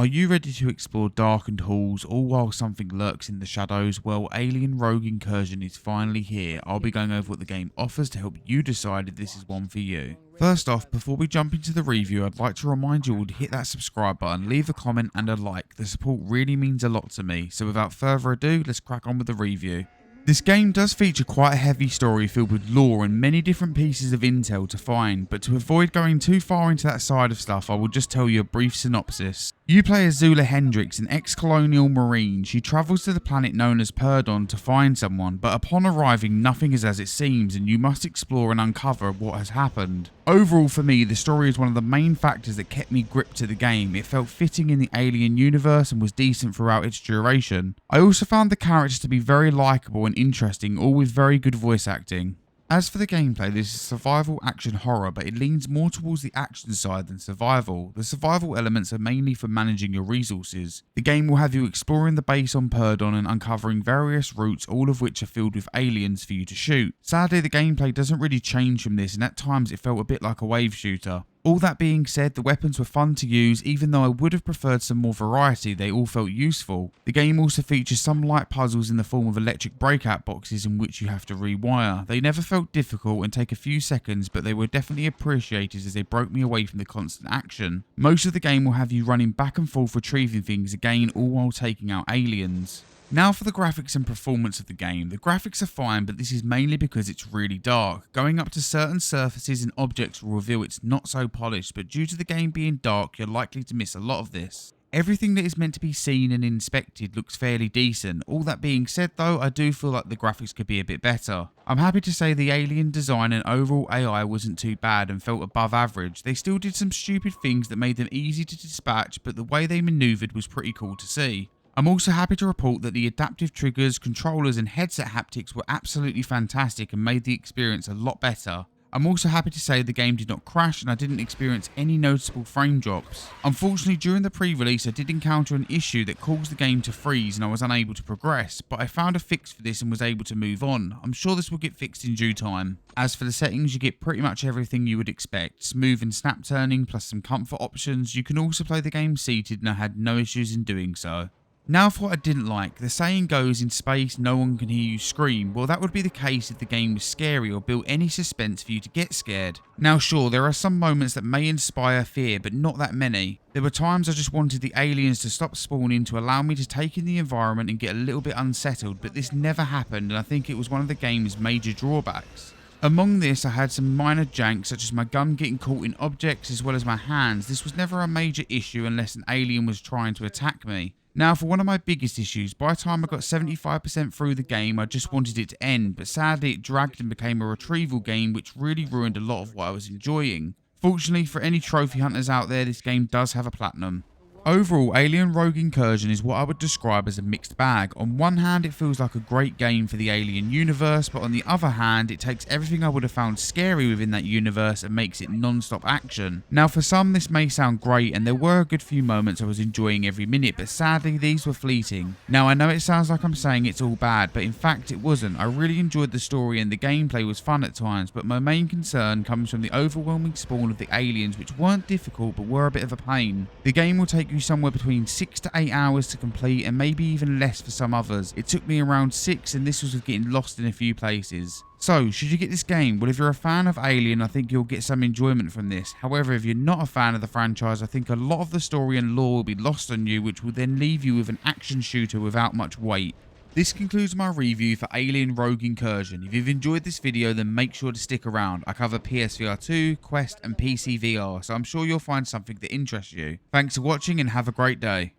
Are you ready to explore darkened halls all while something lurks in the shadows? Well, Alien Rogue Incursion is finally here. I'll be going over what the game offers to help you decide if this is one for you. First off, before we jump into the review, I'd like to remind you all to hit that subscribe button, leave a comment and a like. The support really means a lot to me. So without further ado, let's crack on with the review. This game does feature quite a heavy story filled with lore and many different pieces of intel to find, but to avoid going too far into that side of stuff, I will just tell you a brief synopsis. You play as Zula Hendrix, an ex-colonial marine. She travels to the planet known as Purdon to find someone, but upon arriving nothing is as it seems and you must explore and uncover what has happened. Overall for me, the story is one of the main factors that kept me gripped to the game. It felt fitting in the Alien universe and was decent throughout its duration. I also found the characters to be very likeable and interesting, all with very good voice acting. As for the gameplay, this is survival action horror, but it leans more towards the action side than survival. The survival elements are mainly for managing your resources. The game will have you exploring the base on Purdon and uncovering various routes, all of which are filled with aliens for you to shoot. Sadly, the gameplay doesn't really change from this, and at times it felt a bit like a wave shooter. All that being said, the weapons were fun to use. Even though I would have preferred some more variety, they all felt useful. The game also features some light puzzles in the form of electric breakout boxes in which you have to rewire. They never felt difficult and take a few seconds, but they were definitely appreciated as they broke me away from the constant action. Most of the game will have you running back and forth retrieving things, again all while taking out aliens. Now for the graphics and performance of the game. The graphics are fine, but this is mainly because it's really dark. Going up to certain surfaces and objects will reveal it's not so polished, but due to the game being dark, you're likely to miss a lot of this. Everything that is meant to be seen and inspected looks fairly decent. All that being said though, I do feel like the graphics could be a bit better. I'm happy to say the alien design and overall AI wasn't too bad and felt above average. They still did some stupid things that made them easy to dispatch, but the way they manoeuvred was pretty cool to see. I'm also happy to report that the adaptive triggers, controllers and headset haptics were absolutely fantastic and made the experience a lot better. I'm also happy to say the game did not crash and I didn't experience any noticeable frame drops. Unfortunately, during the pre-release I did encounter an issue that caused the game to freeze and I was unable to progress, but I found a fix for this and was able to move on. I'm sure this will get fixed in due time. As for the settings, you get pretty much everything you would expect. Smooth and snap turning plus some comfort options. You can also play the game seated and I had no issues in doing so. Now for what I didn't like. The saying goes, in space no one can hear you scream. Well, that would be the case if the game was scary or built any suspense for you to get scared. Now sure, there are some moments that may inspire fear, but not that many. There were times I just wanted the aliens to stop spawning to allow me to take in the environment and get a little bit unsettled, but this never happened and I think it was one of the game's major drawbacks. Among this, I had some minor jank such as my gun getting caught in objects as well as my hands. This was never a major issue unless an alien was trying to attack me. Now for one of my biggest issues, by the time I got 75% through the game I just wanted it to end, but sadly it dragged and became a retrieval game which really ruined a lot of what I was enjoying. Fortunately for any trophy hunters out there, this game does have a platinum. Overall, Alien Rogue Incursion is what I would describe as a mixed bag. On one hand, it feels like a great game for the Alien universe, but on the other hand, it takes everything I would have found scary within that universe and makes it non-stop action. Now for some, this may sound great, and there were a good few moments I was enjoying every minute, but sadly these were fleeting. Now I know it sounds like I'm saying it's all bad, but in fact it wasn't. I really enjoyed the story and the gameplay was fun at times, but my main concern comes from the overwhelming spawn of the aliens, which weren't difficult but were a bit of a pain. The game will take you somewhere between 6 to 8 hours to complete and maybe even less for some others. It took me around 6 and this was with getting lost in a few places. So, should you get this game? Well, if you're a fan of Alien, I think you'll get some enjoyment from this. However, if you're not a fan of the franchise, I think a lot of the story and lore will be lost on you, which will then leave you with an action shooter without much weight. This concludes my review for Alien Rogue Incursion. If you've enjoyed this video, then make sure to stick around. I cover PSVR 2, Quest and PC VR, so I'm sure you'll find something that interests you. Thanks for watching and have a great day.